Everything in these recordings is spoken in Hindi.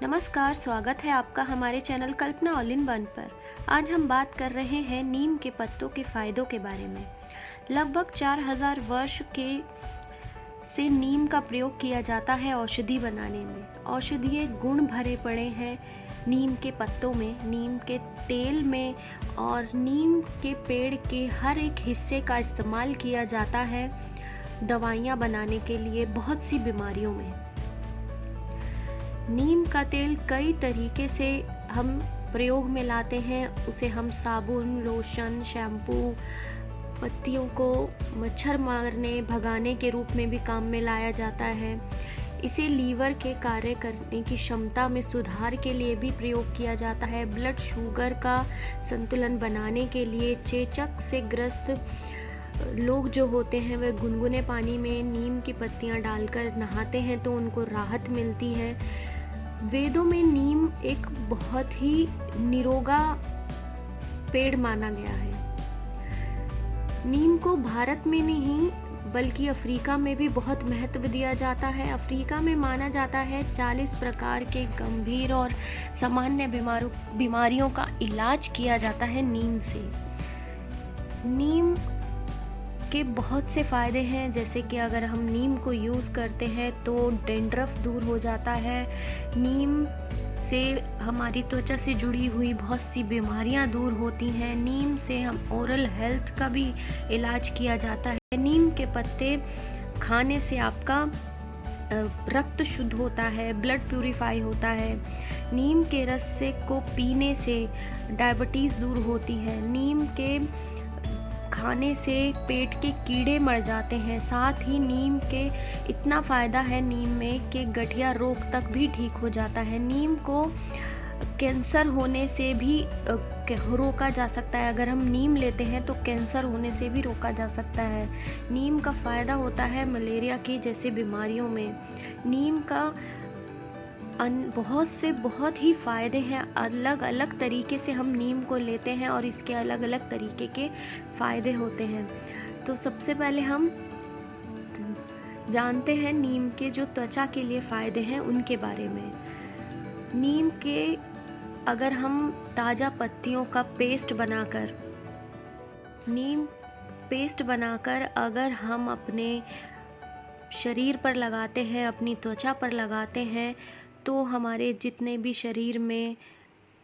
नमस्कार, स्वागत है आपका हमारे channel Kalpana all in one पर। आज हम बात कर रहे हैं नीम के पत्तों के फायदों के बारे में। लगभग 4000 वर्ष के से नीम का प्रयोग किया जाता है औषधि बनाने में। औषधीय गुण भरे पड़े हैं नीम के पत्तों में, नीम के तेल में और नीम के पेड़ के हर एक हिस्से का इस्तेमाल किया जाता है दवाइयाँ बनाने के लिए बहुत सी बीमारियों में। नीम का तेल कई तरीके से हम प्रयोग में लाते हैं। उसे हम साबुन, लोशन, शैम्पू, पत्तियों को मच्छर मारने भगाने के रूप में भी काम में लाया जाता है। इसे लीवर के कार्य करने की क्षमता में सुधार के लिए भी प्रयोग किया जाता है। ब्लड शुगर का संतुलन बनाने के लिए चेचक से ग्रस्त लोग जो होते हैं वह गुनगुने पानी में नीम की पत्तियां डालकर नहाते हैं तो उनको राहत मिलती है। वेदों में नीम एक बहुत ही निरोगा पेड़ माना गया है। नीम को भारत में नहीं बल्कि अफ्रीका में भी बहुत महत्व दिया जाता है। अफ्रीका में माना जाता है 40 प्रकार के गंभीर और सामान्य बीमारियों का इलाज किया जाता है नीम से। नीम के बहुत से फ़ायदे हैं, जैसे कि अगर हम नीम को यूज़ करते हैं तो डैंड्रफ दूर हो जाता है। नीम से हमारी त्वचा से जुड़ी हुई बहुत सी बीमारियां दूर होती हैं। नीम से हम ओरल हेल्थ का भी इलाज किया जाता है। नीम के पत्ते खाने से आपका रक्त शुद्ध होता है, ब्लड प्यूरिफाई होता है। नीम के रस से को पीने से डायबिटीज़ दूर होती है। नीम के खाने से पेट के कीड़े मर जाते हैं। साथ ही नीम के इतना फ़ायदा है नीम में कि गठिया रोग तक भी ठीक हो जाता है। नीम को कैंसर होने से भी रोका जा सकता है। अगर हम नीम लेते हैं तो कैंसर होने से भी रोका जा सकता है। नीम का फ़ायदा होता है मलेरिया की जैसे बीमारियों में। नीम का बहुत ही फ़ायदे हैं। अलग अलग तरीके से हम नीम को लेते हैं और इसके अलग अलग तरीके के फ़ायदे होते हैं। तो सबसे पहले हम जानते हैं नीम के जो त्वचा के लिए फ़ायदे हैं उनके बारे में। नीम के अगर हम ताज़ा पत्तियों का नीम पेस्ट बनाकर अगर हम अपने शरीर पर लगाते हैं, अपनी त्वचा पर लगाते हैं, तो हमारे जितने भी शरीर में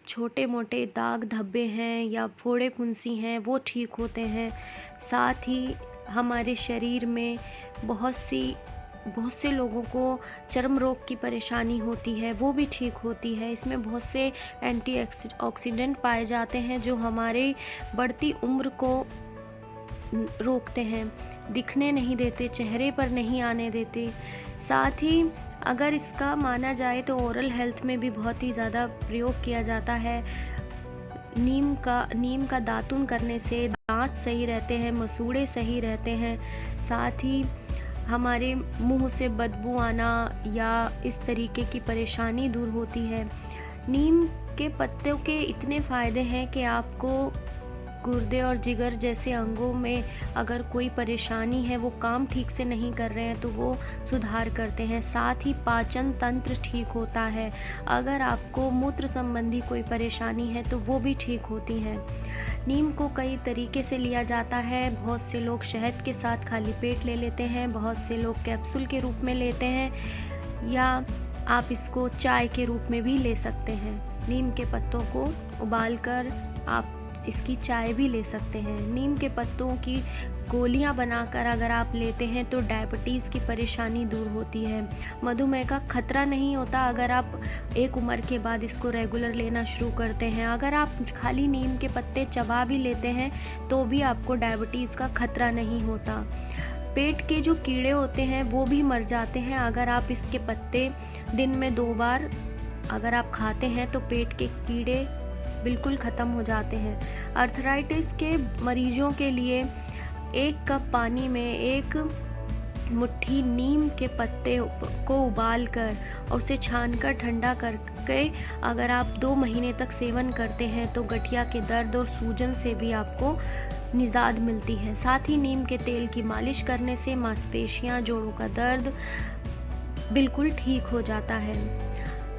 छोटे मोटे दाग धब्बे हैं या फोड़े फुंसी हैं वो ठीक होते हैं। साथ ही हमारे शरीर में बहुत से लोगों को चर्म रोग की परेशानी होती है, वो भी ठीक होती है। इसमें बहुत से एंटीऑक्सीडेंट पाए जाते हैं जो हमारे बढ़ती उम्र को रोकते हैं, दिखने नहीं देते, चेहरे पर नहीं आने देते। साथ ही अगर इसका माना जाए तो ओरल हेल्थ में भी बहुत ही ज़्यादा प्रयोग किया जाता है। नीम का दातुन करने से दांत सही रहते हैं, मसूड़े सही रहते हैं। साथ ही हमारे मुंह से बदबू आना या इस तरीके की परेशानी दूर होती है। नीम के पत्तों के इतने फ़ायदे हैं कि आपको गुर्दे और जिगर जैसे अंगों में अगर कोई परेशानी है, वो काम ठीक से नहीं कर रहे हैं तो वो सुधार करते हैं। साथ ही पाचन तंत्र ठीक होता है। अगर आपको मूत्र संबंधी कोई परेशानी है तो वो भी ठीक होती है। नीम को कई तरीके से लिया जाता है। बहुत से लोग शहद के साथ खाली पेट ले लेते हैं, बहुत से लोग कैप्सूल के रूप में लेते हैं, या आप इसको चाय के रूप में भी ले सकते हैं। नीम के पत्तों को उबालकर आप इसकी चाय भी ले सकते हैं। नीम के पत्तों की गोलियां बनाकर अगर आप लेते हैं तो डायबिटीज़ की परेशानी दूर होती है। मधुमेह का खतरा नहीं होता अगर आप एक उम्र के बाद इसको रेगुलर लेना शुरू करते हैं। अगर आप खाली नीम के पत्ते चबा भी लेते हैं तो भी आपको डायबिटीज़ का खतरा नहीं होता। पेट के जो कीड़े होते हैं वो भी मर जाते हैं अगर आप इसके पत्ते दिन में 2 बार अगर आप खाते हैं तो पेट के कीड़े बिल्कुल ख़त्म हो जाते हैं। अर्थराइटिस के मरीजों के लिए 1 कप पानी में 1 मुट्ठी नीम के पत्ते को उबालकर और उसे छानकर ठंडा करके अगर आप 2 महीने तक सेवन करते हैं तो गठिया के दर्द और सूजन से भी आपको निजात मिलती है। साथ ही नीम के तेल की मालिश करने से मांसपेशियां, जोड़ों का दर्द बिल्कुल ठीक हो जाता है।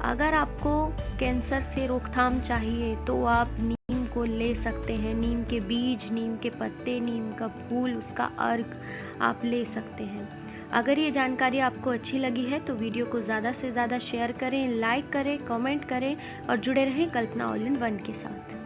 अगर आपको कैंसर से रोकथाम चाहिए तो आप नीम को ले सकते हैं। नीम के बीज, नीम के पत्ते, नीम का फूल, उसका अर्क आप ले सकते हैं। अगर ये जानकारी आपको अच्छी लगी है तो वीडियो को ज़्यादा से ज़्यादा शेयर करें, लाइक करें, कमेंट करें और जुड़े रहें कल्पना ऑल इन वन के साथ।